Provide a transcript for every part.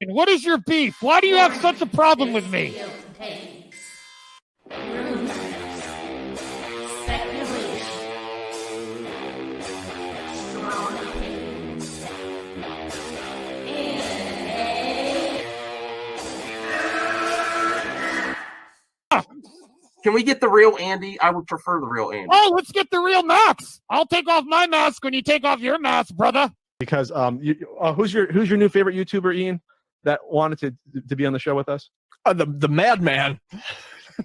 What is your beef? Why do you have such a problem with me? Can we get the real Andy? I would prefer the real Andy. Oh, let's get the real Max. I'll take off my mask when you take off your mask, brother. Because who's your new favorite YouTuber, Ian, that wanted to be on the show with us? The Madman.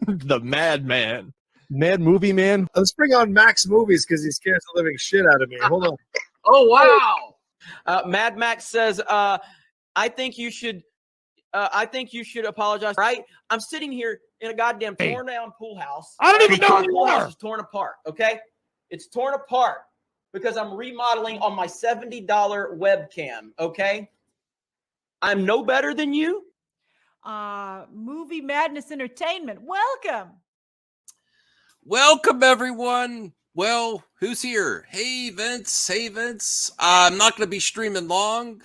The Madman. Mad Movie Man. Let's bring on Max Movies because he scares the living shit out of me. Hold on. Oh, wow. Mad Max says, I think you should apologize. Right? I'm sitting here in a goddamn torn down pool house. I don't even know who the you pool house are. is torn apart. Okay, it's torn apart because I'm remodeling on my $70 webcam. Okay, I'm no better than you. Movie Madness Entertainment. Welcome, everyone. Well, who's here? Hey, Vince. Hey, Vince. I'm not going to be streaming long.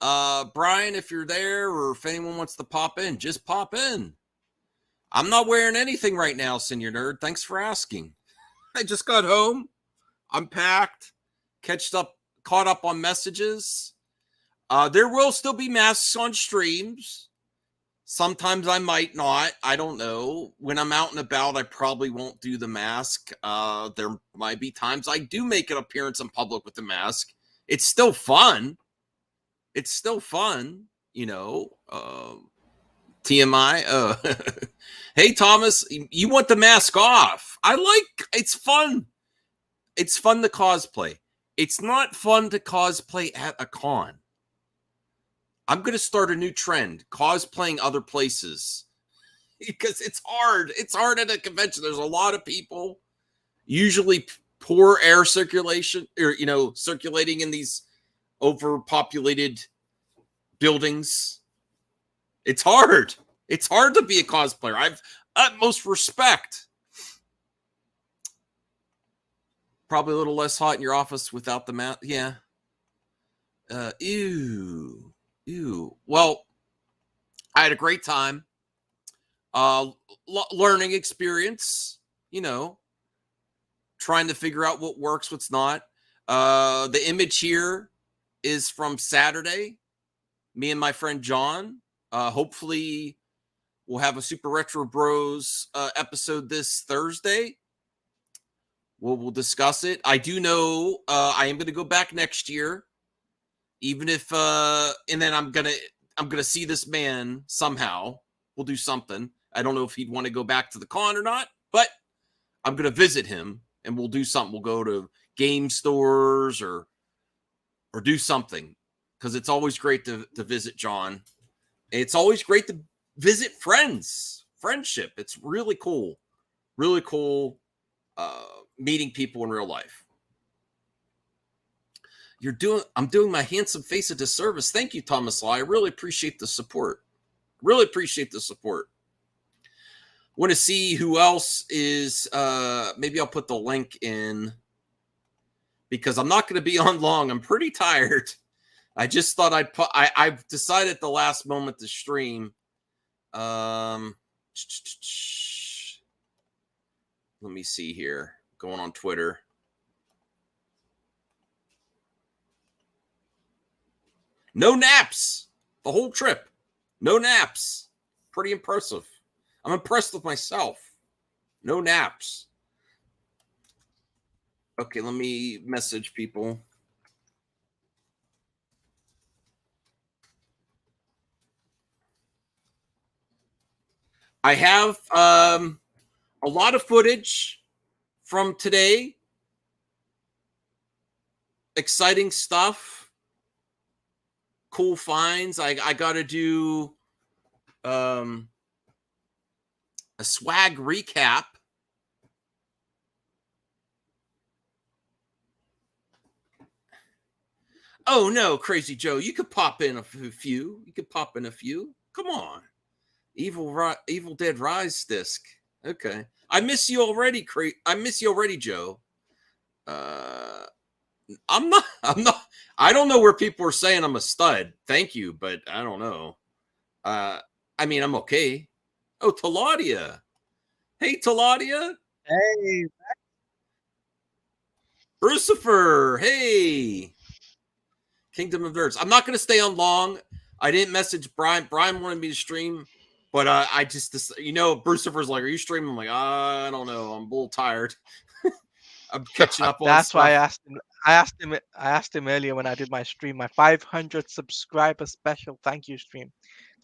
Brian, if you're there or if anyone wants to pop in, just pop in. I'm not wearing anything right now, Senior Nerd. Thanks for asking. I just got home. I'm packed. Caught up on messages. There will still be masks on streams. Sometimes I might not. I don't know. When I'm out and about, I probably won't do the mask. There might be times I do make an appearance in public with the mask. It's still fun. You know. TMI. Hey, Thomas, you want the mask off. It's fun. It's fun to cosplay. It's not fun to cosplay at a con. I'm going to start a new trend, cosplaying other places. Because it's hard. It's hard at a convention. There's a lot of people, usually poor air circulation, or, circulating in these overpopulated buildings. It's hard. It's hard to be a cosplayer. I've utmost respect. Probably a little less hot in your office without the mask. Yeah. Ew. Well, I had a great time. Learning experience. Trying to figure out what works, what's not. The image here is from Saturday. Me and my friend John. Hopefully we'll have a Super Retro Bros episode this Thursday. We'll discuss it. I do know I am going to go back next year, even if and then I'm gonna see this man somehow. We'll do something. I don't know if he'd want to go back to the con or not, but I'm gonna visit him and we'll do something. We'll go to game stores or do something, because it's always great to visit John. It's always great to visit friendship. It's really cool meeting people in real life. I'm doing my handsome face a disservice. Thank you, Thomas Law. I really appreciate the support. Want to see who else is, maybe I'll put the link in, because I'm not going to be on long. I'm pretty tired. I just thought I've decided at the last moment to stream. Let me see here. Going on Twitter. No naps. The whole trip. No naps. Pretty impressive. I'm impressed with myself. No naps. Okay, let me message people. I have a lot of footage from today. Exciting stuff. Cool finds. I got to do a swag recap. Oh no, Crazy Joe, you could pop in a few. Come on. Evil Dead Rise disc. Okay. I miss you already, Joe. I'm not. I don't know where people are saying I'm a stud. Thank you, but I don't know. I mean, I'm okay. Oh, Taladia. Hey, Taladia. Hey, Lucifer. Hey. Kingdom of Nerds. I'm not going to stay on long. I didn't message Brian. Brian wanted me to stream, but I just, Lucifer's like, "Are you streaming?" I'm like, I don't know. I'm a little tired. I'm catching up on That's stuff. why I asked him earlier when I did my stream, my 500 subscriber special thank you stream.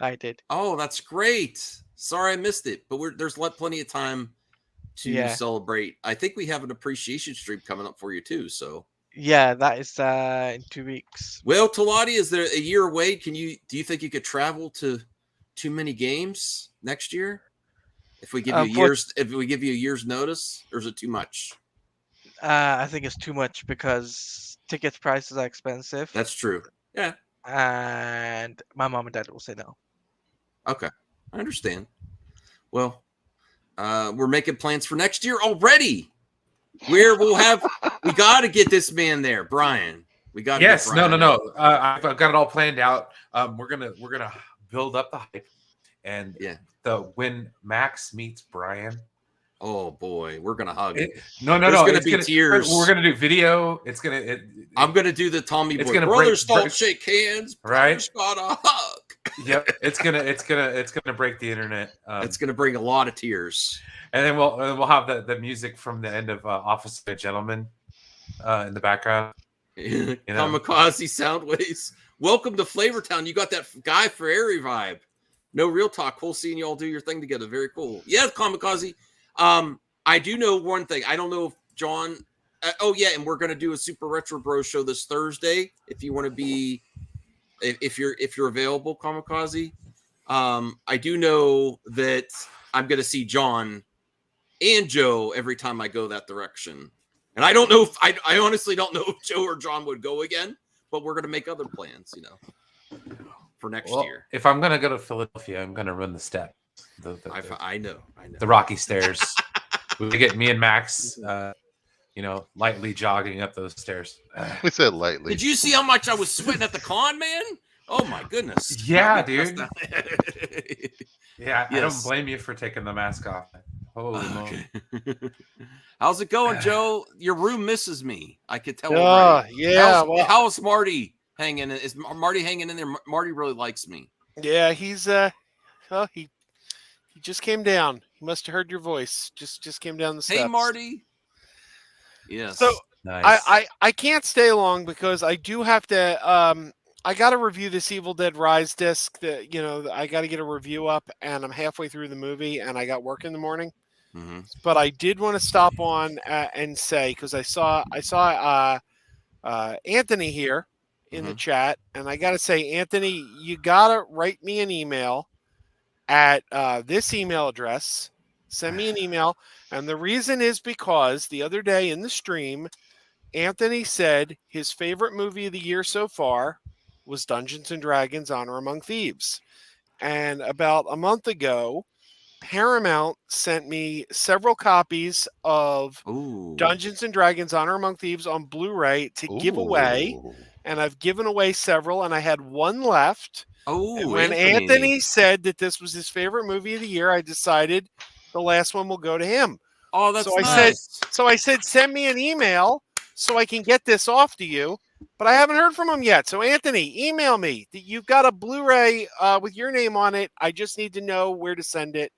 I did. Oh, that's great. Sorry I missed it, but there's plenty of time to celebrate. I think we have an appreciation stream coming up for you too. So Yeah, that is in 2 weeks. well, Talati, is there a year away? Do you think you could travel to too many games next year? If we give you a year's notice, or is it too much? I think it's too much because ticket prices are expensive. That's true. Yeah. And my mom and dad will say no. Okay. I understand. Well, we're making plans for next year already. We got to get this man there, Brian. We got to. Yes. No. I've got it all planned out. We're gonna build up the hype, and when Max meets Brian. Oh boy, we're gonna hug. No. There's gonna be tears. We're gonna do video. I'm gonna do the Tommy Boy. Brothers don't shake hands. Right. Got a hug. Yep. It's gonna break the internet. It's gonna bring a lot of tears. And then we'll have the music from the end of Office of a Gentleman in the background. Kamikaze Soundwaves. Welcome to Flavortown. You got that Guy Fieri vibe. No, real talk. Cool seeing you all do your thing together. Very cool. Yeah, Kamikaze. I do know one thing. I don't know if John. And we're gonna do a Super Retro Bro show this Thursday. If you want to be, if you're available, Kamikaze. I do know that I'm gonna see John and Joe every time I go that direction. And I don't know if I honestly don't know if Joe or John would go again, but we're gonna make other plans, for next year. If I'm gonna go to Philadelphia, I'm gonna run the steps. I know. The rocky stairs. We get me and Max, lightly jogging up those stairs. We said lightly. Did you see how much I was sweating at the con, man? Oh my goodness. Yeah, dude. Yeah, I don't blame you for taking the mask off. Holy moly. How's it going, Joe? Your room misses me. I could tell. Yeah. How's Marty hanging? Is Marty hanging in there? Marty really likes me. Yeah, he's he just came down. He must have heard your voice. Just came down the steps. Hey, Marty. Yes. So nice. I can't stay long because I do have to. I got to review this Evil Dead Rise disc. That I got to get a review up, and I'm halfway through the movie, and I got work in the morning. Mm-hmm. But I did want to stop on and say, because I saw Anthony here in the chat, and I got to say, Anthony, you got to write me an email at this email address. Send me an email. And the reason is because the other day in the stream, Anthony said his favorite movie of the year so far was Dungeons and Dragons Honor Among Thieves. And about a month ago, Paramount sent me several copies of Dungeons and Dragons Honor Among Thieves on Blu-ray to give away. And I've given away several, and I had one left. Oh, when Anthony said that this was his favorite movie of the year, I decided the last one will go to him. Oh, that's nice. I said, send me an email so I can get this off to you. But I haven't heard from him yet. So, Anthony, email me. You've got a Blu-ray with your name on it. I just need to know where to send it,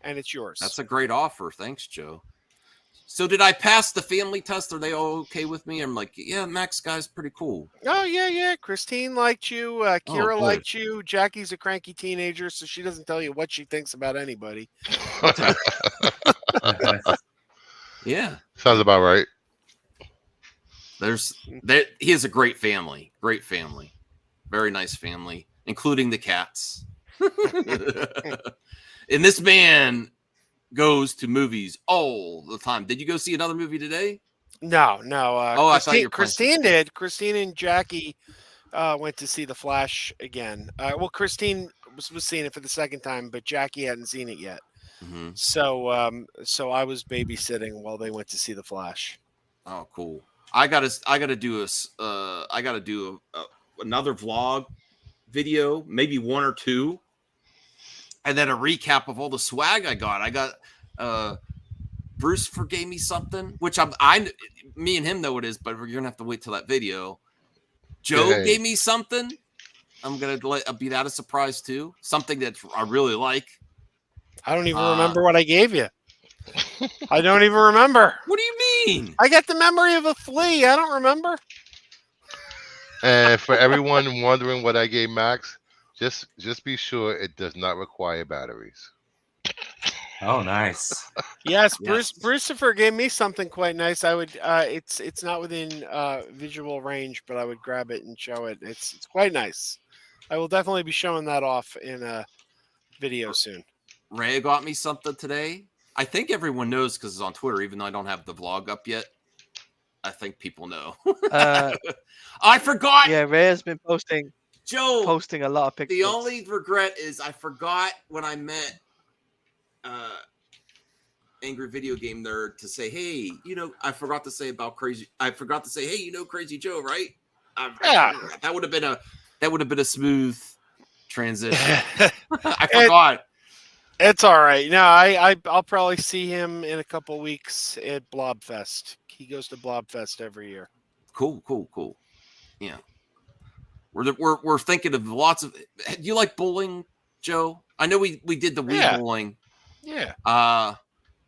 and it's yours. That's a great offer. Thanks, Joe. So did I pass the family test? Are they all okay with me? I'm like, yeah, Max guy's pretty cool. Oh, yeah. Christine liked you. Kira liked you. Jackie's a cranky teenager, so she doesn't tell you what she thinks about anybody. Yeah. Sounds about right. He has a great family. Great family. Very nice family, including the cats. And this man goes to movies all the time. Did you go see another movie today? No. I thought you were Christine did. Christine and Jackie went to see The Flash again. Christine was seeing it for the second time, but Jackie hadn't seen it yet. Mm-hmm. So I was babysitting while they went to see The Flash. Oh, cool. I gotta do another vlog video, maybe one or two, and then a recap of all the swag I got. I got Bruce gave me something, which me and him know it is, but we're gonna have to wait till that video. Joe gave me something. I'm gonna be that a surprise too. Something that I really like. I don't even remember what I gave you. I don't even remember. What do you mean? I got the memory of a flea. I don't remember. And for everyone wondering what I gave Max, just be sure it does not require batteries. Oh, nice. Yes, Brucifer gave me something quite nice. I would. It's not within visual range, but I would grab it and show it. It's quite nice. I will definitely be showing that off in a video soon. Ray got me something today. I think everyone knows because it's on Twitter, even though I don't have the vlog up yet. I think people know. I forgot. Yeah, Ray has been posting a lot of pictures. The only regret is I forgot when I met Angry Video Game Nerd to say, hey, I forgot to say about Crazy. I forgot to say, hey, Crazy Joe, right? Yeah. That would have been a smooth transition. I forgot. It's all right. No, I'll probably see him in a couple weeks at Blobfest. He goes to Blobfest every year. Cool. Yeah. We're thinking of lots of. Do you like bowling, Joe? I know we did the Wii bowling. Yeah.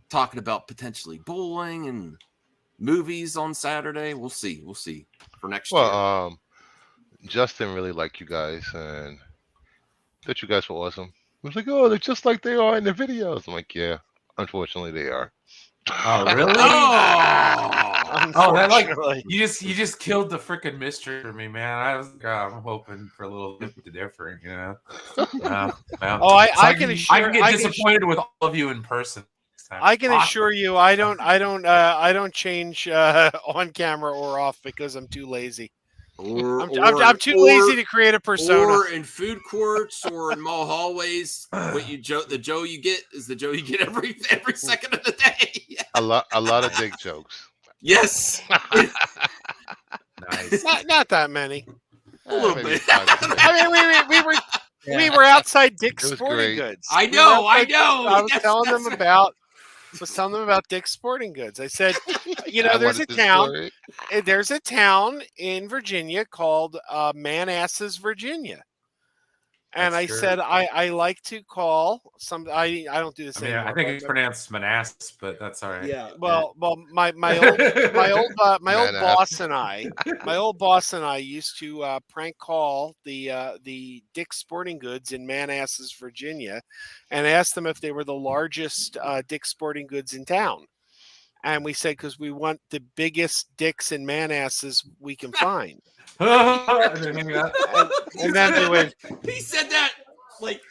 Talking about potentially bowling and movies on Saturday. We'll see for next year. Justin really liked you guys and thought you guys were awesome. He was like, oh, they're just like they are in the videos. I'm like, yeah, unfortunately they are. Oh, really? That you just killed the freaking mystery for me, man. I was I'm hoping for a little bit different, I can get disappointed with all of you in person. I can assure you, I don't change on camera or off because I'm too lazy. I'm too lazy to create a persona. Or in food courts or in mall hallways, the Joe you get is the Joe you get every second of the day. A lot of dick jokes. Yes. Nice. Not that many. A little bit. I mean, we were outside Dick's Sporting Goods. I know. I was telling them about Dick's Sporting Goods. I said, there's a town in Virginia called Manasses, Virginia. And I said, I like to call some. I don't do the same. I think it's pronounced Manassas, but that's all right. Yeah. Well, my old boss and I used to prank call the Dick's Sporting Goods in Manasses, Virginia, and ask them if they were the largest Dick's Sporting Goods in town. And we said because we want the biggest dicks and Manasses we can find. And then they went. He said that like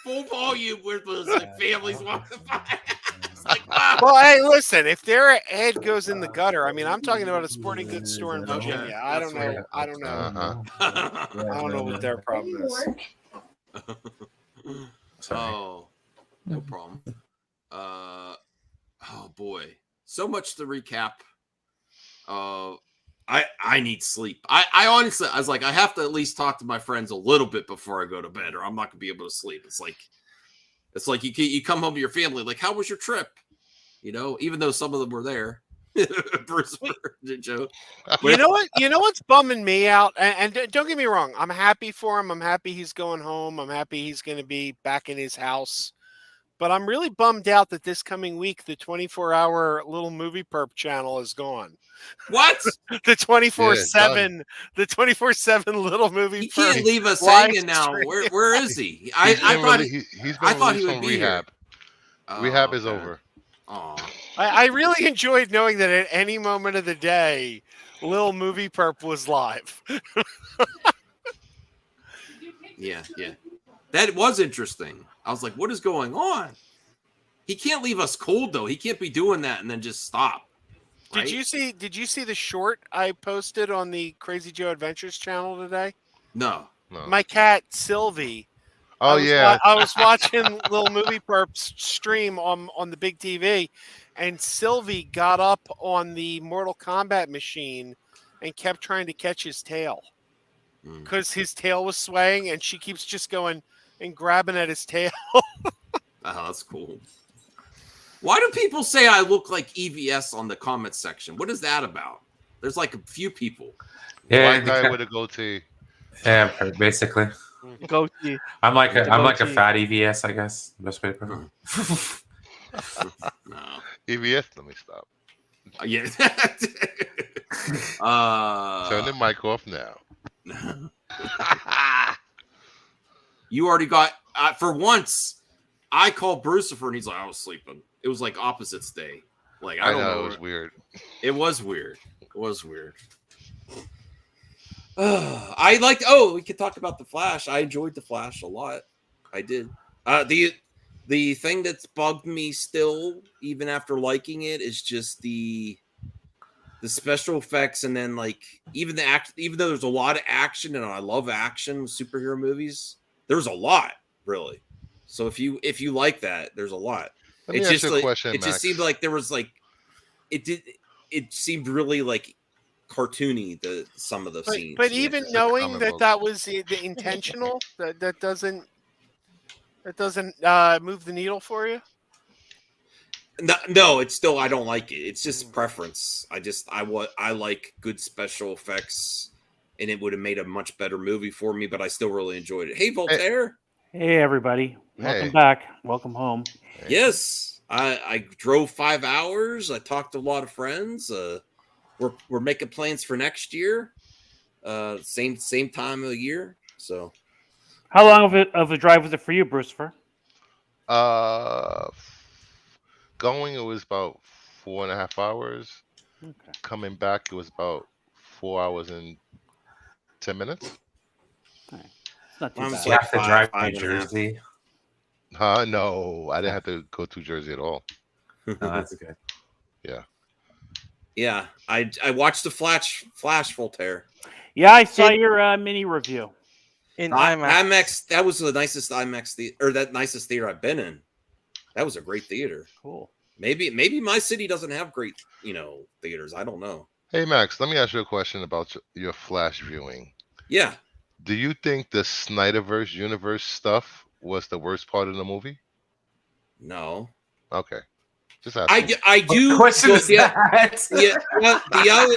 full volume where it was like families walking by. It's like, wow. Well, hey, listen, if their head goes in the gutter, I mean, I'm talking about a sporting goods store in Virginia. I don't know. I don't know what their problem is. Oh, no problem. Oh boy, so much to recap. I need sleep. I honestly, I was like, I have to at least talk to my friends a little bit before I go to bed, or I'm not gonna be able to sleep. It's like you come home to your family, like, how was your trip? Even though some of them were there. Bruce, Joe. You know what's bumming me out, and don't get me wrong, I'm happy for him. I'm happy he's going home. I'm happy he's going to be back in his house. But I'm really bummed out that this coming week, the 24-hour Little Movie Perp channel is gone. What? The 24/7, the 24/7 Little Movie. He can't leave us hanging now. Where is he? I thought he would be rehab. Rehab is over. I really enjoyed knowing that at any moment of the day, Little Movie Perp was live. Yeah. That was interesting. I was like, what is going on? He can't leave us cold though. He can't be doing that and then just stop. Right? Did you see the short I posted on the Crazy Joe Adventures channel today? No. My cat Sylvie. I was watching Little Movie Perp's stream on the big TV, and Sylvie got up on the Mortal Kombat machine and kept trying to catch his tail because his tail was swaying, and she keeps just going and grabbing at his tail. Oh, that's cool. Why do people say I look like EVS on the comment section? What is that about? There's like a few people. Yeah, white guy with a goatee. Yeah, basically. Goatee. I'm like a Goatee. fat EVS, I guess. Best way to put it. No. EVS, let me stop. Yeah. Turn the mic off now. You already got for once. I called Brucifer and he's like, I was sleeping. It was like opposites day. Like I don't know. It was weird. It was weird. It was weird. I liked. Oh, we could talk about the Flash. I enjoyed the Flash a lot. I did. The thing that's bugged me still, even after liking it, is just the special effects, and then like even the act. Even though there's a lot of action, and I love action with superhero movies, there's a lot really. So if you like that, there's a lot. Let me ask you a question, it just seemed like there was like it seemed really like cartoony some of the scenes. But even knowing that was the intentional, that doesn't move the needle for you. No, it's still I don't like it. It's just preference. I like good special effects, and it would have made a much better movie for me. But I still really enjoyed it. Hey, Voltaire. Hey everybody, welcome back. Welcome home. Yes, I drove 5 hours. I talked to a lot of friends. We're making plans for next year. Same time of the year. So, how long of a drive was it for you, Brucifer? Going it was about 4.5 hours. Okay. Coming back it was about 4 hours and 10 minutes. It's not too bad. You have to drive to New Jersey. No, I didn't have to go to Jersey at all. No, that's good. Yeah. Yeah, I watched the Flash Voltaire. Yeah, I saw your mini review. In IMAX. That was the nicest IMAX nicest theater I've been in. That was a great theater. Cool. Maybe my city doesn't have great, theaters. I don't know. Hey Max, let me ask you a question about your Flash viewing. Yeah. Do you think the Snyderverse universe stuff was the worst part of the movie? No. Okay. Just asking. I do. What question is that? Yeah. Well, the other.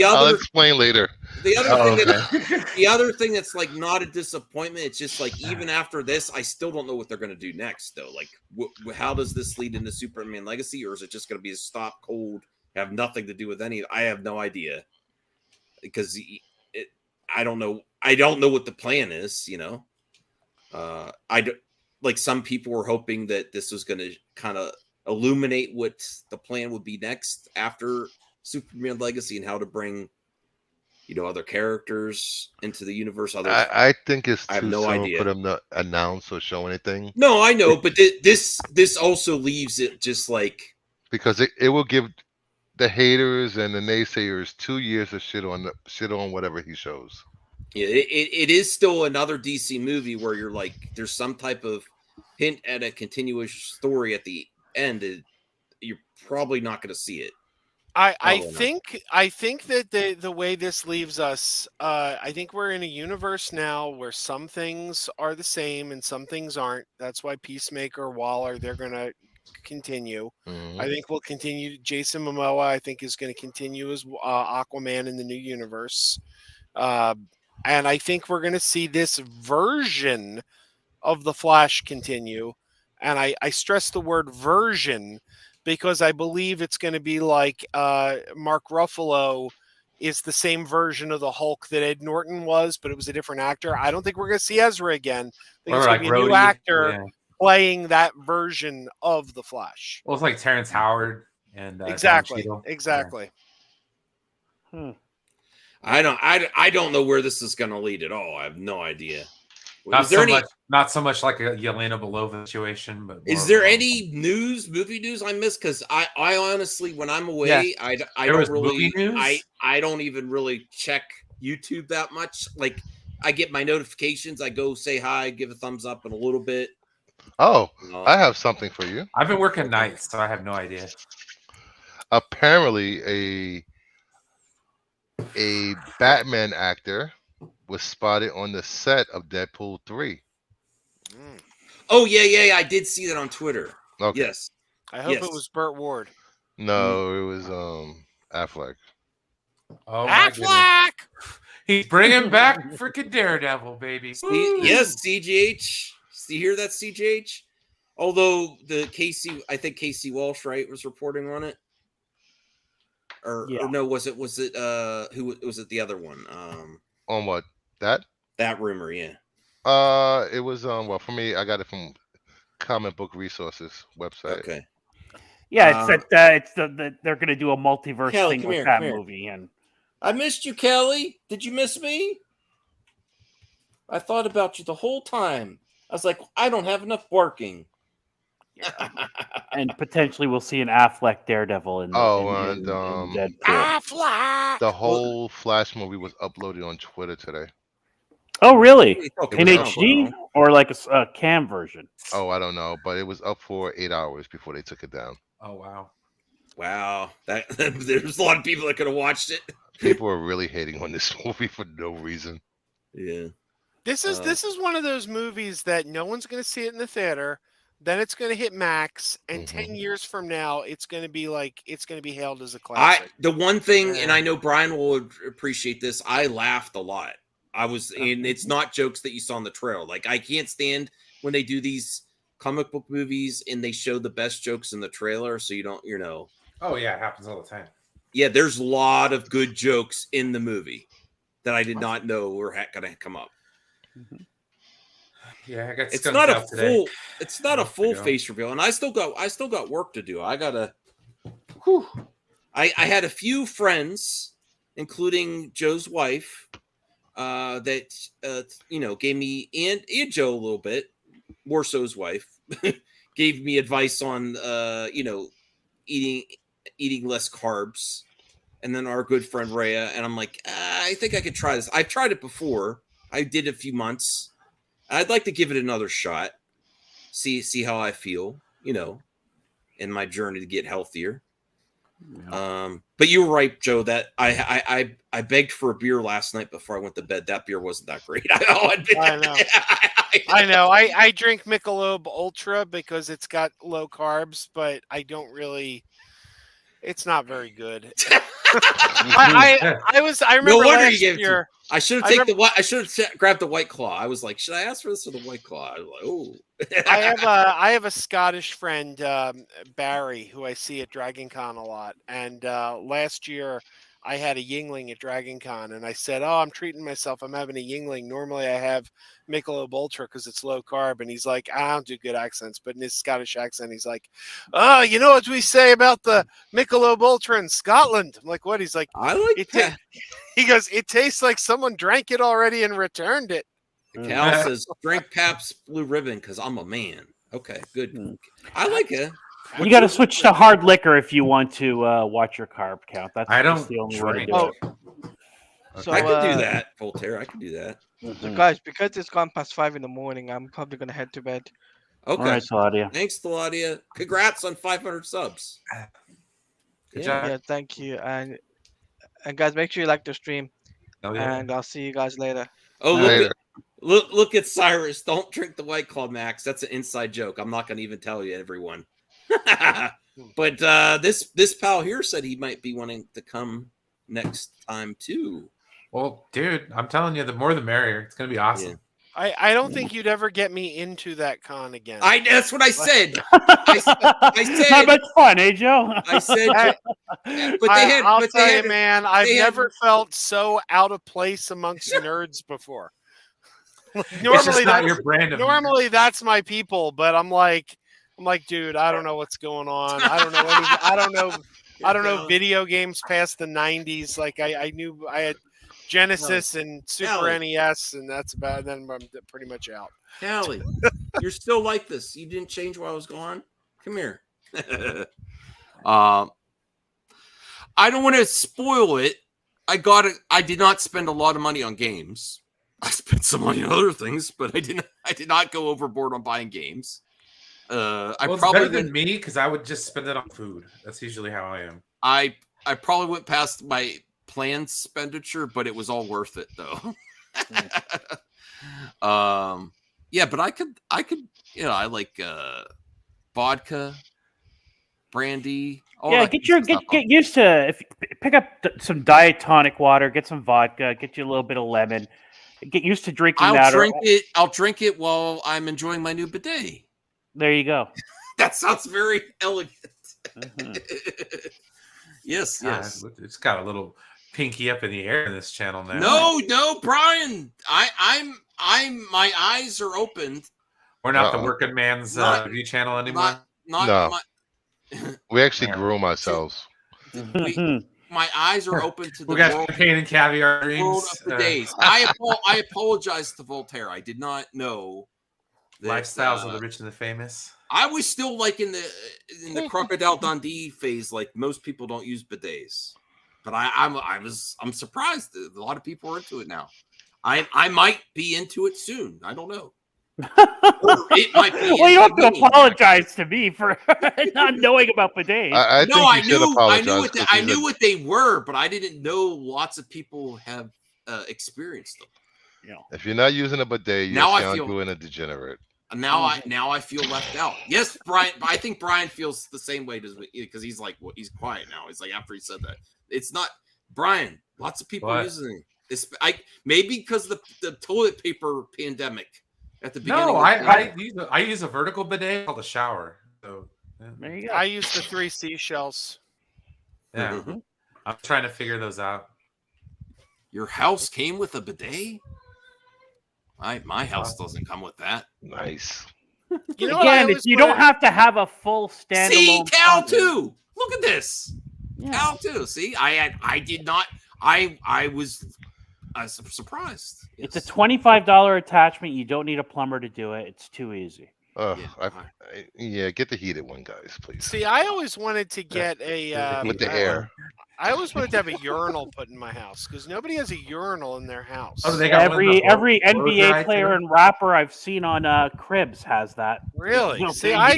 I'll explain later. The other thing that's like not a disappointment. It's just like even after this, I still don't know what they're going to do next. Though, like, how does this lead into Superman Legacy, or is it just going to be a stop cold, have nothing to do with any? I have no idea because I don't know. I don't know what the plan is. Like some people were hoping that this was going to kind of illuminate what the plan would be next after Superman Legacy and how to bring, other characters into the universe. I think it's I have too no soon idea for them to announce or show anything. No, I know, but this also leaves it just like because it will give the haters and the naysayers 2 years of shit on whatever he shows. Yeah, it is still another DC movie where you're like, there's some type of hint at a continuous story at the end. You're probably not going to see it. I think that the way this leaves us, I think we're in a universe now where some things are the same and some things aren't. That's why Peacemaker, Waller, they're going to continue. Mm-hmm. I think we'll continue. Jason Momoa, I think, is going to continue as Aquaman in the new universe. And I think we're going to see this version of the Flash continue. And I stress the word version because I believe it's going to be like Mark Ruffalo is the same version of the Hulk that Ed Norton was, but it was a different actor. I don't think we're going to see Ezra again. I think it's going to be a new actor playing that version of the Flash. Well, it's like Terrence Howard and exactly. Hmm. I don't know where this is going to lead at all. I have no idea. Not so much like a Yelena Belova situation, but is there any movie news I missed? Because I honestly, when I'm away, I don't really, I don't even really check YouTube that much. Like I get my notifications, I go say hi, give a thumbs up in a little bit, Oh, I have something for you. I've been working nights, so I have no idea. Apparently, a Batman actor was spotted on the set of Deadpool 3. Oh yeah. I did see that on Twitter. Okay. Yes. I hope it was Burt Ward. No, it was Affleck. Oh my goodness. He's bringing back freaking Daredevil, baby. Yes, CGH. You hear that, CGH? Although I think Casey Walsh, right, was reporting on it. Or no, was it who was it the other one? On what? That rumor, yeah. It was well, for me, I got it from Comic Book Resources website. Okay. Yeah, it's they're going to do a multiverse Kelly, thing come with here, that come here. movie, and I missed you, Kelly. Did you miss me? I thought about you the whole time. I was like, I don't have enough barking. and potentially we'll see an Affleck Daredevil in Deadpool. Affleck. The whole Flash movie was uploaded on Twitter today. Oh, really? It In was up HD or like a cam version? Oh, I don't know, but it was up for 8 hours before they took it down. Oh wow. Wow. There's a lot of people that could have watched it. People are really hating on this movie for no reason. Yeah. This is one of those movies that no one's going to see it in the theater. Then it's going to hit Max, and 10 years from now, it's going to be hailed as a classic. The one thing, and I know Brian will appreciate this, I laughed a lot. And it's not jokes that you saw in the trailer. Like, I can't stand when they do these comic book movies and they show the best jokes in the trailer, so you don't, Oh yeah, it happens all the time. Yeah, there's a lot of good jokes in the movie that I did not know were going to come up. Yeah, I got. It's not a today. full. It's not a full face reveal, and I still got work to do. I gotta. I had a few friends, including Joe's wife, that gave me and Joe a little bit, more so his wife, gave me advice on eating less carbs, and then our good friend Rhea, and I'm like, I think I could try this. I've tried it before. I did it a few months. I'd like to give it another shot. See how I feel, in my journey to get healthier. Yeah. But you were right, Joe, that I begged for a beer last night before I went to bed. That beer wasn't that great. I know. I know. I drink Michelob Ultra because it's got low carbs, but I don't really. It's not very good. I remember no wonder last you gave year. I should have grabbed the White Claw. I was like, should I ask for this or the White Claw? I was like, oh. I have a Scottish friend, Barry, who I see at Dragon Con a lot. And last year I had a Yingling at Dragon Con, and I said, "Oh, I'm treating myself. I'm having a Yingling. Normally I have Michelob Ultra because it's low carb." And he's like, "I don't do good accents," but in his Scottish accent, he's like, "Oh, you know what we say about the Michelob Ultra in Scotland?" I'm like, "What?" He's like, "I like that." He goes, "It tastes like someone drank it already and returned it." Cal says, "Drink Pabst Blue Ribbon because I'm a man." Okay, good. I like it. You got to switch to hard liquor if you want to watch your carb count. That's the only way to do it. So I could do that, Voltaire. I could do that. So guys, because it's gone past 5 in the morning, I'm probably gonna head to bed. Okay. All right, Claudia. Thanks, Claudia. Congrats on 500 subs. Good job. Yeah, thank you. And guys, make sure you like the stream. Oh, yeah. And I'll see you guys later. Oh, look at Cyrus. Don't drink the White Claw, Max. That's an inside joke. I'm not going to even tell you, everyone. But this pal here said he might be wanting to come next time too. Well, dude, I'm telling you, the more the merrier. It's going to be awesome. Yeah. I don't think you'd ever get me into that con again. That's what I said. I said not much fun, eh, Joe? I said, but I'll tell you, man, I've never felt so out of place amongst nerds before. Normally that's my people, but I'm like, dude, I don't know what's going on. I don't know video games past the 90s. Like I knew I had Genesis and Super NES, and that's about. Then I'm pretty much out. Callie, you're still like this. You didn't change while I was gone. Come here. I don't want to spoil it. I did not spend a lot of money on games. I spent some money on other things, but I did not go overboard on buying games. Well, it's probably better than went, me because I would just spend it on food. That's usually how I am. I probably went past my planned expenditure, but it was all worth it though. Yeah, but I could, I like vodka, brandy. All Yeah, that get good your stuff. get used to pick up some diet tonic water, get some vodka, get you a little bit of lemon. Get used to drinking that. I'll drink it while I'm enjoying my new bidet. There you go. That sounds very elegant. Mhm. Yes, God, yes. It's got a little pinky up in the air in this channel now. No, Brian. I'm my eyes are opened. We're not the working man's review channel anymore. No. We actually groom ourselves. My eyes are open to the We got world, champagne and caviar world dreams. of bidets. I apologize to Voltaire. I did not know that, Lifestyles of the rich and the famous. I was still like in the Crocodile Dundee phase. Like most people don't use bidets, but I'm surprised that a lot of people are into it now. I might be into it soon. I don't know. It might be. Well, you don't have to apologize to me for not knowing about bidets. I knew what they were, but I didn't know lots of people have experienced them. If you're not using a bidet, you're doing a degenerate. Now I feel left out. Yes, Brian. I think Brian feels the same way because he's like, he's quiet now. He's like, after he said that, it's not Brian. Lots of people using it. Maybe because the toilet paper pandemic at the beginning. No, I use a vertical bidet called a shower. So there you go. I use the 3 seashells. Yeah, I'm trying to figure those out. Your house came with a bidet? My house doesn't come with that. Nice. You know, again, you don't have to have a full standalone. See, Cal too. Look at this. Cal too. See, I did not. I was surprised. Yes. It's a $25 attachment. You don't need a plumber to do it. It's too easy. Get the heated one, guys, please. See, I always wanted to get a with the air. I always wanted to have a urinal put in my house because nobody has a urinal in their house. Oh, they got every NBA player and rapper I've seen on Cribs has that. Really? See, I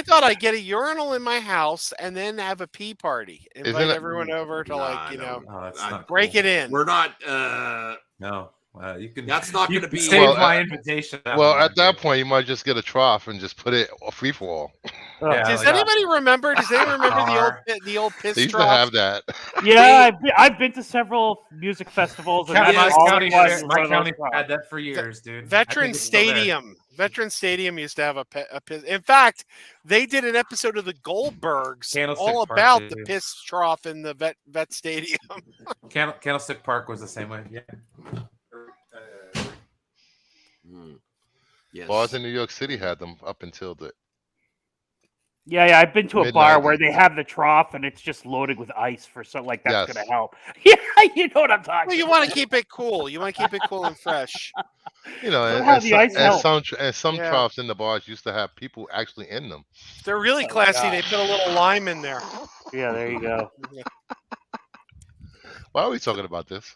thought I'd get a urinal in my house and then have a pee party. Invite everyone over to break it in. We're not. No. You can. That's not going to be. Save my invitation. At that point, you might just get a trough and just put it free for all. Does anybody remember? Does anyone remember the old piss they used trough? to have that. Yeah, I've been to several music festivals. And my county had that for years, dude. Veteran Stadium used to have a piss. In fact, they did an episode of the Goldbergs all about the piss trough in the vet stadium. Candlestick Park was the same way. Yeah. Yes. Bars in New York City had them up until the. Yeah, I've been to a bar where they have the trough and it's just loaded with ice for something like that's going to help. Yeah, you know what I'm talking about. You want to keep it cool. You want to keep it cool and fresh. You know, and some troughs in the bars used to have people actually in them. If they're really classy, they put a little lime in there. Yeah, there you go. Why are we talking about this?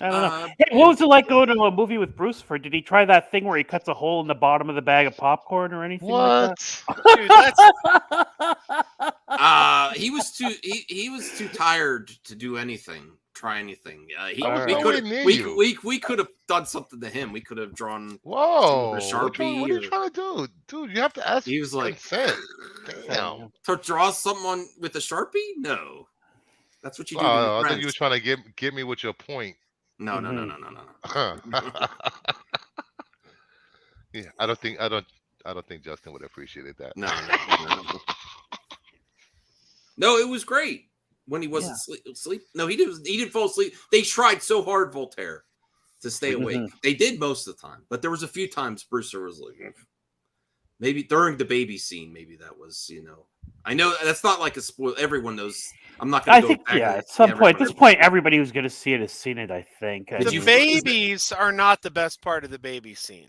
I don't know. Hey, what was it like going to a movie with Bruce? Did he try that thing where he cuts a hole in the bottom of the bag of popcorn or anything like that? Dude, he was too tired to do anything, try anything. We could have done something to him. We could have drawn. Whoa! A Sharpie. What are you trying to do, dude? You have to ask. He was like, "Damn." To draw someone with a Sharpie? No, that's what you do. I thought you were trying to get me with your point. No. Yeah, I don't think Justin would have appreciated that. No. No, it was great when he wasn't sleep. No, he didn't fall asleep. They tried so hard, Voltaire, to stay awake. They did most of the time, but there was a few times Brewster was like, maybe during the baby scene, maybe that was, I know that's not like a spoil. Everyone knows. I'm not going to go back. Yeah, at some point, at this point, everybody who's going to see it has seen it, I think. The babies are not the best part of the baby scene.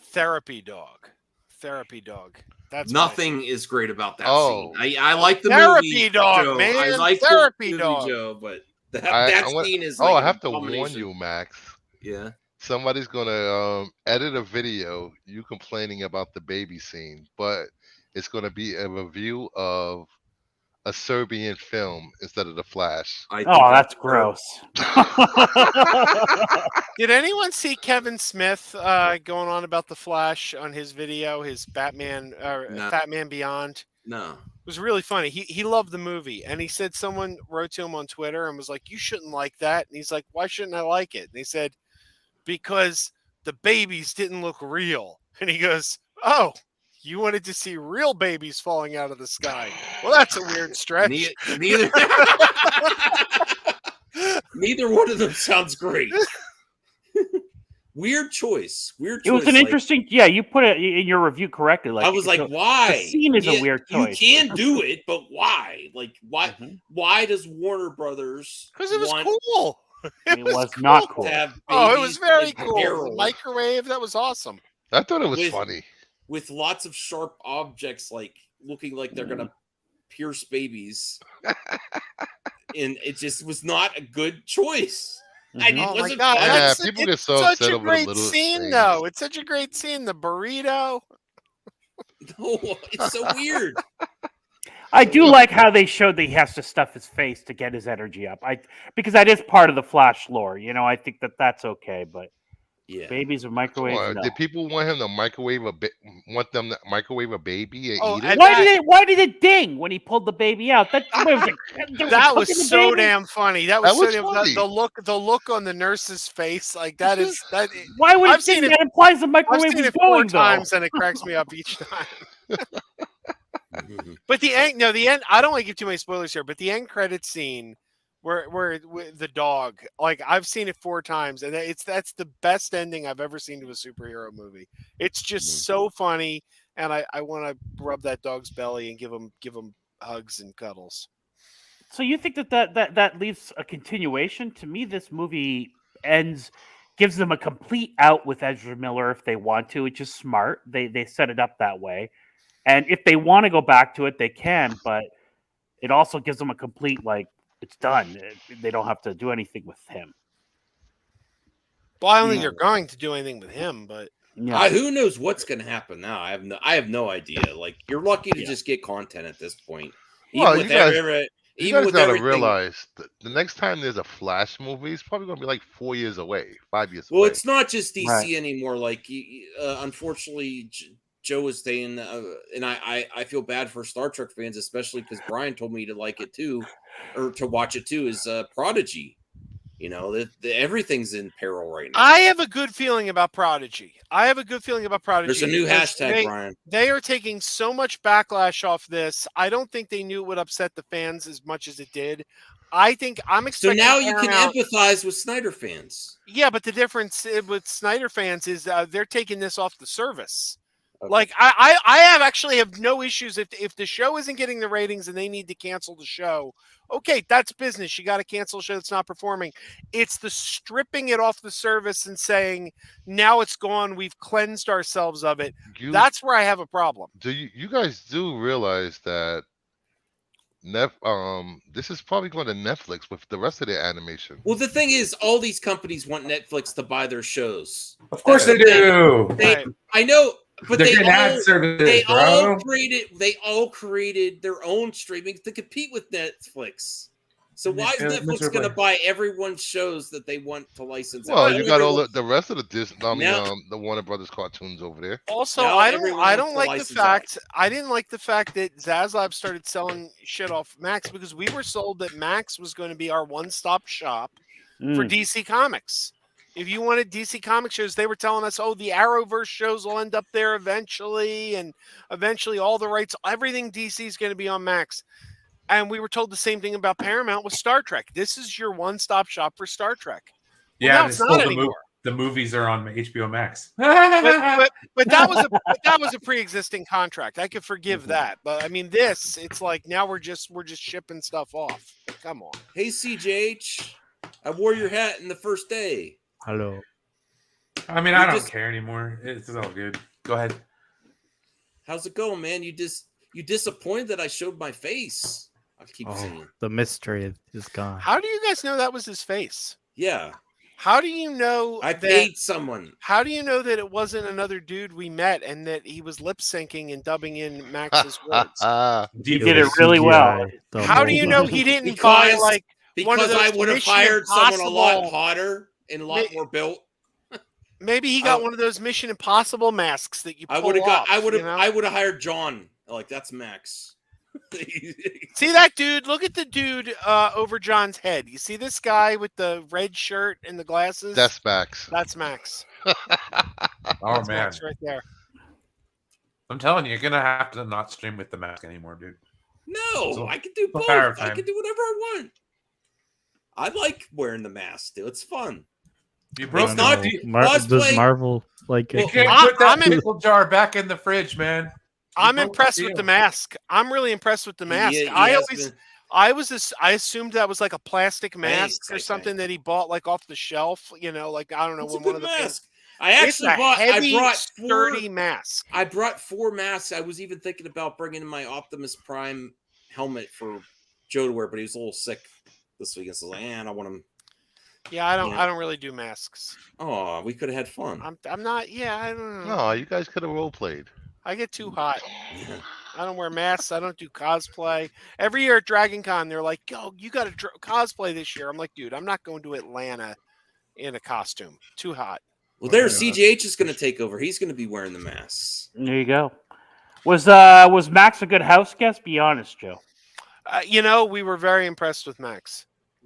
Therapy dog. That's nothing is great about that scene. I like the Therapy movie dog, Joe. man. I like Therapy the movie dog. Joe, but that scene is. Like I have to warn you, Max. Yeah. somebody's gonna edit a video you complaining about the baby scene, but it's gonna be a review of a Serbian film instead of The Flash. Oh, that's gross. Did anyone see Kevin Smith going on about the Flash on his video, his Batman or No. Batman Beyond? No. It was really funny. He loved the movie, and he said someone wrote to him on Twitter and was like, "You shouldn't like that." And he's like, "Why shouldn't I like it?" And they said, "Because the babies didn't look real." And he goes, "Oh, you wanted to see real babies falling out of the sky? Well, that's a weird stretch." Neither one of them sounds great. Weird choice. It was an interesting. Yeah, you put it in your review correctly. Like I was like, why? The scene is a weird choice. You can do it, but why? Like, why? Why does Warner Brothers? Because it was cool. It was not cool. Oh, it was very in cool. peril. The microwave, that was awesome. I thought it was funny. With lots of sharp objects, like looking like they're gonna pierce babies, and it just was not a good choice. It Oh my wasn't God, fun. Yeah, that's people it's get so such upset a over the great little scene, things. though. It's such a great scene. The burrito. No, it's so weird. I do like how they showed that he has to stuff his face to get his energy up. Because that is part of the Flash lore. You know, I think that's okay. But yeah, babies with microwaves. What, No. did people want him to microwave want them to microwave a baby and eat it? Why did it ding when he pulled the baby out? That Was so damn funny. That was That so was damn funny. The look on the nurse's face, like that is that. Why would I've it ding? seen it? That implies the I've microwave seen was it 4 going times, though. and it cracks me up each time. But the end. I don't want to give too many spoilers here, but the end credit scene where the dog, like I've seen it 4 times, and that's the best ending I've ever seen to a superhero movie. It's just so funny, and I want to rub that dog's belly and give him hugs and cuddles. So you think that leaves a continuation? To me, this movie gives them a complete out with Ezra Miller if they want to, which is smart. They set it up that way. And if they want to go back to it, they can, but it also gives them a complete, like, it's done. They don't have to do anything with him. Well, I don't think they're going to do anything with him, but who knows what's going to happen now? I have no idea. Like, you're lucky to just get content at this point. Well, Even you guys with gotta everything. realize that the next time there's a Flash movie, it's probably gonna be like 4 years away, 5 years Well, away. it's not just DC Right. anymore. Like, unfortunately, Joe was saying, and I feel bad for Star Trek fans, especially because Brian told me to like it too, or to watch it too. Is Prodigy? You know, everything's in peril right now. I have a good feeling about Prodigy. There's a new because hashtag, Brian. They are taking so much backlash off this. I don't think they knew it would upset the fans as much as it did. I think I'm So expecting. now you can Paramount- empathize with Snyder fans. Yeah, but the difference with Snyder fans is they're taking this off the service. Like I have no issues if the show isn't getting the ratings and they need to cancel the show. Okay, that's business. You got to cancel a show that's not performing. It's the stripping it off the service and saying now it's gone. We've cleansed ourselves of it. That's where I have a problem. Do you guys do realize that this is probably going to Netflix with the rest of their animation? Well, the thing is, all these companies want Netflix to buy their shows. Of course they do. I know, but They're they getting ad services, bro. They all created their own streaming to compete with Netflix. So why is Netflix going to buy everyone's shows that they want to license? Well, you got all the rest of the Disney, the Warner Brothers cartoons over there. Also, Now I everyone don't wants to like the license fact I didn't like the fact that Zaslav started selling shit off Max because we were sold that Max was going to be our one-stop shop for DC Comics. If you wanted DC comic shows, they were telling us, oh, the Arrowverse shows will end up there eventually, and eventually all the rights, everything DC is going to be on Max. And we were told the same thing about Paramount with Star Trek. This is your one-stop shop for Star Trek. Well, Yeah, now and it's it's not still anymore. the movies are on HBO Max. but that was a pre-existing contract. I could forgive that, but I mean, it's like now we're just shipping stuff off. Come on. Hey, CJH, I wore your hat in the first day. Hello. I mean, I don't care anymore. It's all good. Go ahead. How's it going, man? You disappointed that I showed my face. I keep saying. The mystery is gone. How do you guys know that was his face? Yeah. How do you know I that? paid someone. How do you know that it wasn't another dude we met and that he was lip syncing and dubbing in Max's words? He did it really well. How do you know he didn't buy Because like one of because I those would have Mission hired someone a lot Impossible- hotter and a lot more built. Maybe he got one of those Mission Impossible masks that you pull I would have got. off, I would you have. know? I would have hired John. Like that's Max. See that dude? Look at the dude over John's head. You see this guy with the red shirt and the glasses? That's Max. That's Max. Oh That's man, Max right there. I'm telling you, you're gonna have to not stream with the mask anymore, dude. No, I can do both. Fire I time. can do whatever I want. I like wearing the mask, dude. It's fun. You It's not Does cosplay. Marvel like You it? can't put that pickle jar back in the fridge, man. I'm broke the impressed with deal. the mask. I'm really impressed with the mask. He I has always, I assumed that was like a plastic mask Thanks, or I something that he bought like off the shelf. You know, like I don't know It's a when one good of the mask. I It's actually a bought. heavy, I brought sturdy mask. I brought 4 masks. I was even thinking about bringing in my Optimus Prime helmet for Joe to wear, but he was a little sick this weekend. So I was like, I don't want him. Yeah, I don't. Yeah. I don't really do masks. Oh, we could have had fun. I'm not. Yeah, I don't know. No, you guys could have role played. I get too hot. I don't wear masks. I don't do cosplay. Every year at Dragon Con, they're like, "Yo, you got to cosplay this year." I'm like, "Dude, I'm not going to Atlanta in a costume. Too hot." Well, CGH is going to take over. He's going to be wearing the masks. There you go. Was Max a good house guest? Be honest, Joe. You know, we were very impressed with Max.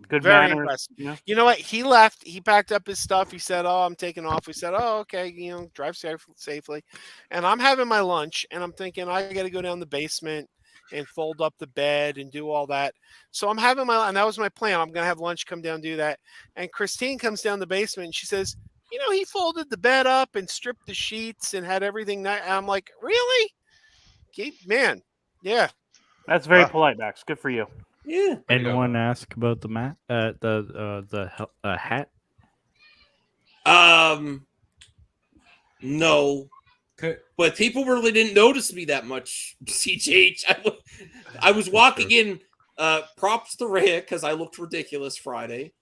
Good Very manners. impressed. Yeah. You know what? He left. He packed up his stuff. He said, "Oh, I'm taking off." We said, "Oh, okay. You know, drive safely." And I'm having my lunch, and I'm thinking I got to go down the basement and fold up the bed and do all that. So I'm having and that was my plan. I'm gonna have lunch, come down, do that. And Christine comes down the basement, and she says, "You know, he folded the bed up and stripped the sheets and had everything." And I'm like, "Really? Man, yeah." That's very polite, Max. Good for you. Yeah. Anyone ask about the hat? No. But people really didn't notice me that much, CGH. I was walking in, props to Rhea, because I looked ridiculous Friday.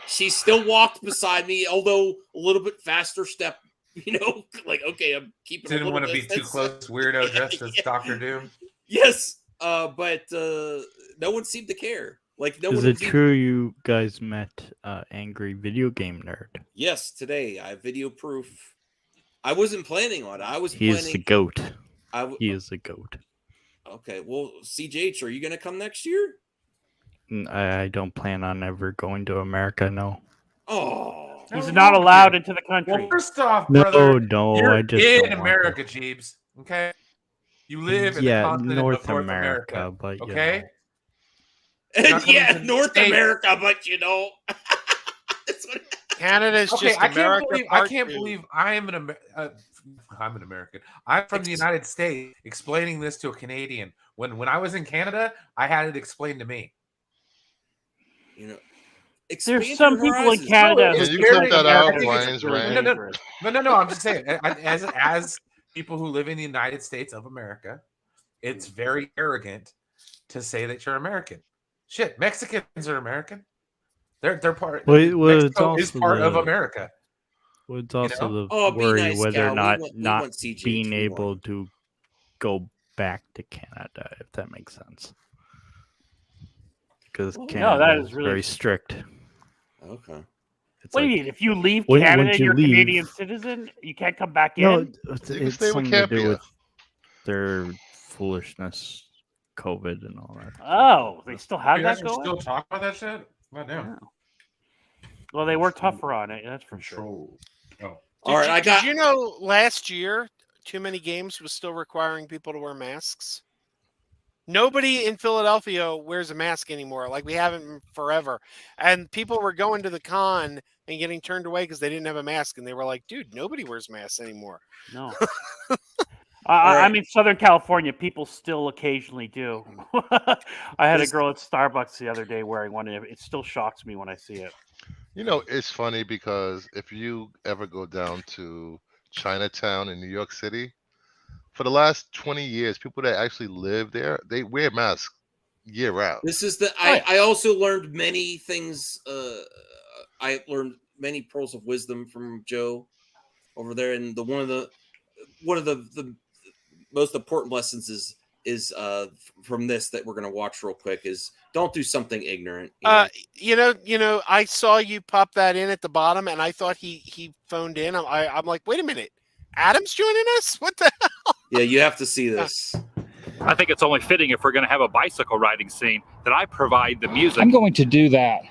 She still walked beside me, although a little bit faster step, you know, like, okay, I'm keeping Didn't a want little to be too distance. close, weirdo dressed as Doctor Doom. Yes, but no one seemed to care. Like, no Is one it was even- true you guys met Angry Video Game Nerd? Yes, today I have video proof. I wasn't planning on it. I was He is planning. the goat. I He is the goat. Okay, well, CJH, are you going to come next year? I don't plan on ever going to America. No. Oh, He's not allowed into the country. Well, first off, No, brother, no, you're I just in don't want America, Jeebs. Okay, you live in the Yeah, continent North of North America, America. but, you Okay. And Not coming yeah, to the North States. America, but you know, Canada's Okay, just I America. can't believe I part can't two. believe I am I'm an American. I'm from the United States. Explaining this to a Canadian when I was in Canada, I had it explained to me. you know, There's some people in Canada. Yeah, who you care clip that about out, America. Ryan's rant. No. I'm just saying, as people who live in the United States of America, it's very arrogant to say that you're American. Shit, Mexicans are American. They're part. Well, it's Mexico is also part of the- America. Well, it's also know? the Oh, be worry nice, whether Cal. or We not want not CGH. being We able want- to go back to Canada, if that makes sense. Because No, Canada that is is really- very strict. Okay. It's What do you like- mean? If you leave When- Canada, once you you're a leave- Canadian citizen. You can't come back No, in. it's You can stay with something to do Campia. with their foolishness, COVID, and all that. Oh, they still have You that guys going. still talk about that shit? Not now. Well, they were tougher on it. That's for sure. Control. Oh. All right, I got. Did you know last year, Too Many Games was still requiring people to wear masks? Nobody in Philadelphia wears a mask anymore. Like we haven't forever. And people were going to the con and getting turned away because they didn't have a mask. And they were like, dude, nobody wears masks anymore. No. right. I'm in Southern California. People still occasionally do. I had a This- girl at Starbucks the other day wearing one, and it still shocks me when I see it. You know, it's funny because if you ever go down to Chinatown in New York City, for the last 20 years, people that actually live there, they wear masks year round. This is the. I also learned many things. I learned many pearls of wisdom from Joe over there, and one of the most important lessons is from this that we're gonna watch real quick is don't do something ignorant. You know, I saw you pop that in at the bottom, and I thought he phoned in. I'm like, wait a minute, Adam's joining us? What the hell? Yeah, you have to see this. I think it's only fitting if we're going to have a bicycle riding scene that I provide the music. I'm going to do that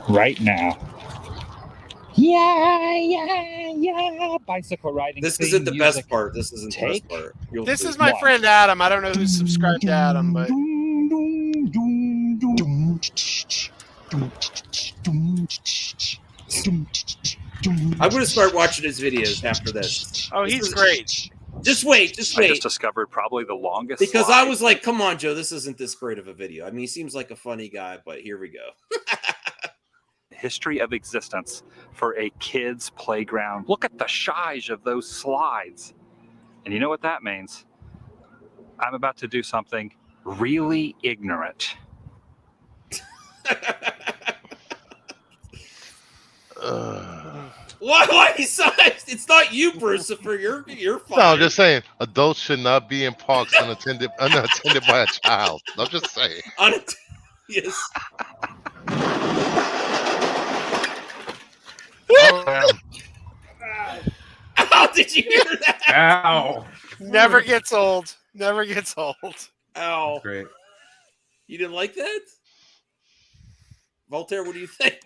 right now. Yeah. Bicycle riding. This scene isn't the music. best part. This isn't the best part. This is my friend Adam. I don't know who's subscribed to Adam, but I'm gonna start watching his videos after this. Oh, he's great. Just wait. I just discovered probably the longest Because slide. I was like, come on, Joe, this isn't this great of a video. I mean, he seems like a funny guy, but here we go. History of existence for a kid's playground. Look at the size of those slides. And you know what that means? I'm about to do something really ignorant. Why it's not you, Brucifer. You're fine. No, I'm just saying, adults should not be in parks unattended by a child. I'm just saying. Yes. How did you hear that? Ow. never gets old. Never gets old. Ow. Great. You didn't like that? Voltaire, what do you think?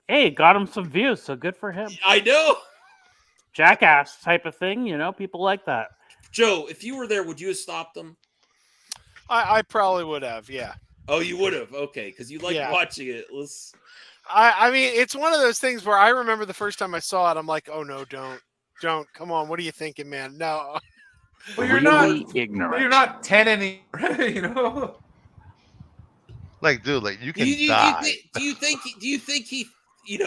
Hey, got him some views, so good for him. I know. Jackass type of thing, people like that. Joe, if you were there, would you have stopped them? I probably would have, yeah. Oh, you would have? Okay, because you like Yeah. watching it. Let's... I mean, it's one of those things where I remember the first time I saw it, I'm like, oh no, don't. Come on, what are you thinking, man? No. Well, you're Really not ignorant. Well, you're not 10 anymore, you know. Like, dude, like you can Do die. you think he he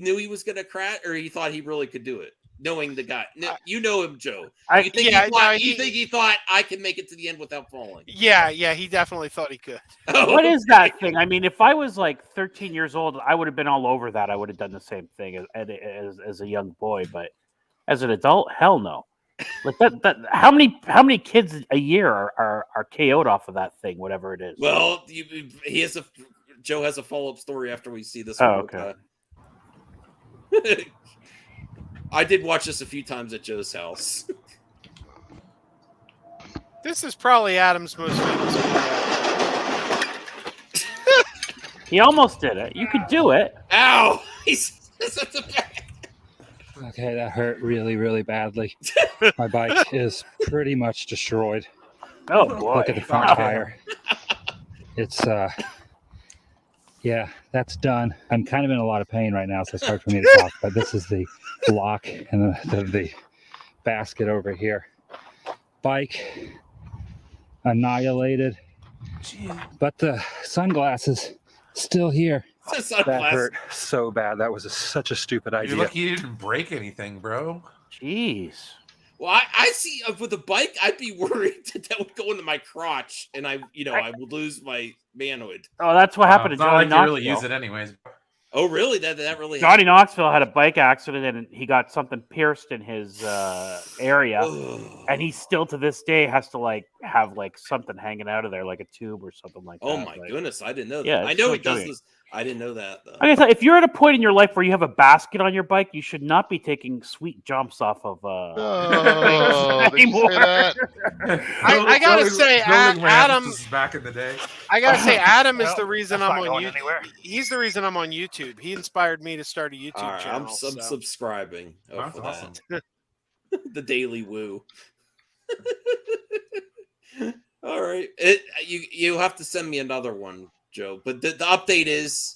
knew he was gonna crash, or he thought he really could do it, knowing the guy? No, you know him, Joe. You think he thought I can make it to the end without falling? Yeah, he definitely thought he could. What is that thing? I mean, if I was like 13 years old, I would have been all over that. I would have done the same thing as a young boy, but as an adult, hell no. Like that how many kids a year are KO'd off of that thing, whatever it is? Well, Joe has a follow-up story after we see this. Oh, okay. I did watch this a few times at Joe's house. This is probably Adam's most famous video. He almost did it. You could do it. Ow! Okay, that hurt really, really badly. My bike is pretty much destroyed. Oh boy! Look at the front tire. It's yeah, that's done. I'm kind of in a lot of pain right now, so it's hard for me to talk. But this is the lock and the basket over here. Bike annihilated, but the sunglasses still here. That hurt so bad. That was such a stupid idea. You're lucky you didn't break anything, bro. Jeez. Well, I see with a bike, I'd be worried that would go into my crotch, and I would lose my manhood. Oh, that's what happened to It's not Johnny like Knoxville. you really use it anyways. Oh, really? That really Johnny Knoxville had a bike accident and he got pierced in his area, and he still to this day has to have something hanging out of there, like a tube or something like that. Oh my goodness, I didn't know that. Yeah, I know he does this. I didn't know that though. I guess if you're at a point in your life where you have a basket on your bike, you should not be taking sweet jumps off of anymore. I gotta say, Adam. This is back in the day. I gotta say, Adam is the reason that's I'm not on going YouTube. anywhere. He's the reason I'm on YouTube. He inspired me to start a YouTube All right, channel. I'm so. subscribing. That's for awesome. that. The Daily Woo. All right, you have to send me another one, Joe. But the update is,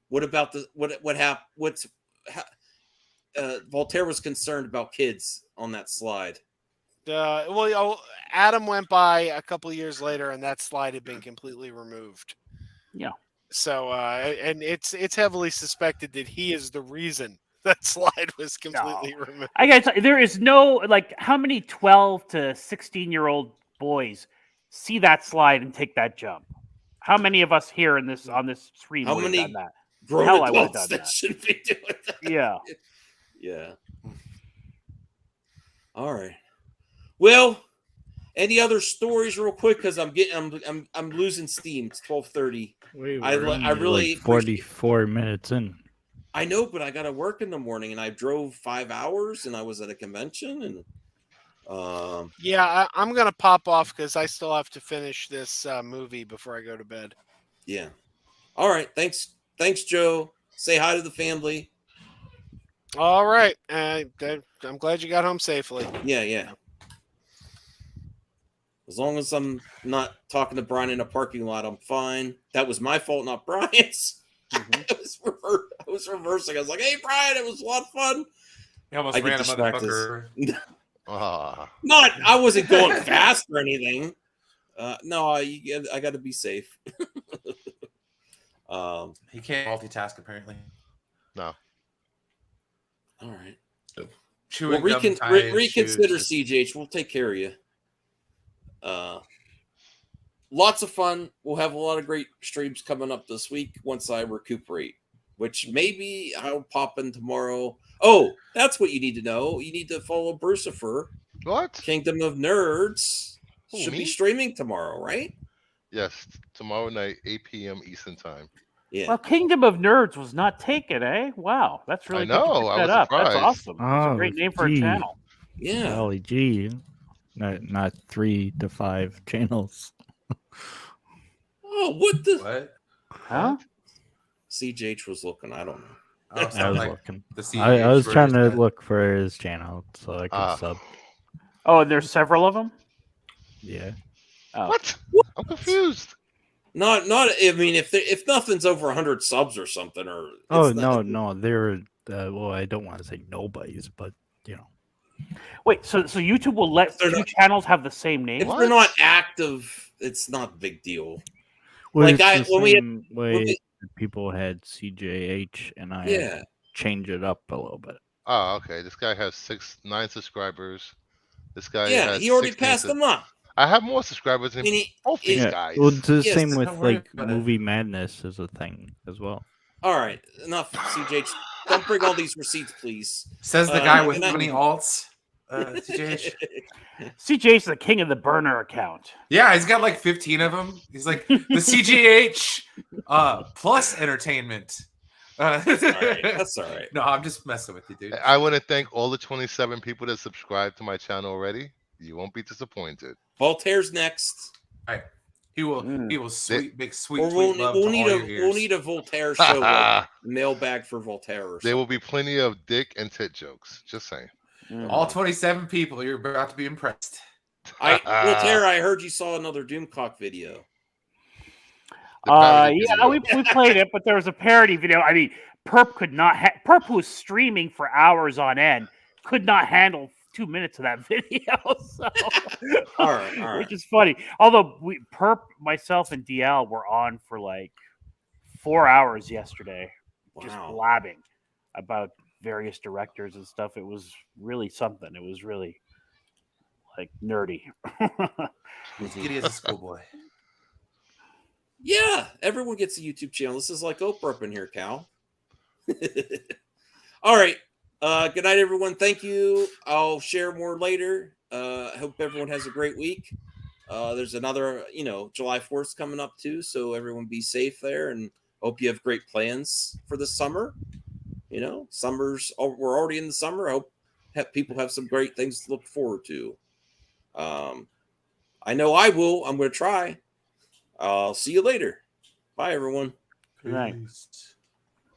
what about what happened? Voltaire was concerned about kids on that slide. Adam went by a couple of years later, and that slide had been completely removed. Yeah. So, and it's heavily suspected that he is the reason that slide was completely removed. I gotta tell you, there is no how many 12 to 16-year-old boys see that slide and take that jump? How many of us here on this stream would have done that? grown hell, I would have adults done that that. shouldn't be doing that. Yeah. Yeah. All right. Well, any other stories, real quick? Because I'm losing steam. It's 12:30. I really like 44 minutes in. I know, but I got to work in the morning, and I drove 5 hours, and I was at a convention, and Yeah, I'm gonna pop off because I still have to finish this movie before I go to bed. yeah. All right. Thanks, Joe. Say hi to the family. All right, I'm glad you got home safely. Yeah. As long as I'm not talking to Brian in a parking lot, I'm fine. That was my fault, not Brian's. I was reversing. I was like, "Hey, Brian, it was a lot of fun." You almost I get ran a distracted. motherfucker. Not, I wasn't going fast or anything. No, I got to be safe. He can't multitask apparently. No. All right. Chewing Well, gum, tying reconsider, shoes, CJH. We'll take care of you. Lots of fun. We'll have a lot of great streams coming up this week once I recuperate, which maybe I'll pop in tomorrow. Oh, that's what you need to know. You need to follow Brucifer. What? Kingdom of Nerds Who, should me? be streaming tomorrow, right? Yes, tomorrow night, 8 p.m. Eastern time. Yeah. Well, Kingdom of Nerds was not taken, eh? Wow, that's really I good to know, pick I that was up. That's surprised. awesome. It's a great name for a gee. channel. Yeah. Golly gee. Not 3 to 5 channels. Oh, what the? What? Huh? CJH was looking. I don't know. Oh, I sounds was like looking. the I was CEH trying to version. look for his channel so I could sub. Oh, and there's several of them. Yeah. Oh. What? I'm confused. Not. I mean, if nothing's over 100 subs or something, or Oh it's not- no, they're well, I don't want to say nobody's, but you know. Wait, so YouTube will let two channels have the same name? if they're not active, it's not a big deal. Well, Like it's the when we same way when we- that people had CJH and I Yeah. had to change it up a little bit. Oh, okay. This guy has 9 subscribers. This guy Yeah, has he already 16 passed them up. I have more subscribers than I mean, both these Yeah. guys. Well, it's the Yes, same with don't worry like about it. movie madness is a thing as well. All right, enough, CJH. Don't bring all these receipts, please. Says the guy with and I- funny alts. CJH. CJ's the king of the burner account. Yeah, he's got like 15 of them. He's like the CGH plus entertainment. That's all right. That's all right. No, I'm just messing with you, dude. I want to thank all the 27 people that subscribed to my channel already. You won't be disappointed. Voltaire's next. All right. He will sweet big sweet, Or sweet love to all your ears. we'll need a Voltaire show, like mailbag for Voltaire. Or There will be plenty of dick and tit jokes. Just saying. All 27 people, you're about to be impressed. Voltaire, I heard you saw another Doomcock video. Yeah, we played it, but there was a parody video. I mean, Perp could not. Perp, who was streaming for hours on end, could not handle 2 minutes of that video. So, all right. Which is funny. Although Perp, myself, and DL were on for like 4 hours yesterday, just blabbing about various directors and stuff. It was really something. It was really like nerdy. He's giddy as a schoolboy. Yeah, everyone gets a YouTube channel. This is like Oprah up in here, Cal. All right. Good night, everyone. Thank you. I'll share more later. I hope everyone has a great week. There's another, July 4th coming up too. So everyone be safe there, and hope you have great plans for the summer. We're already in the summer. I hope people have some great things to look forward to. I know I will. I'm going to try. I'll see you later. Bye, everyone. Good night.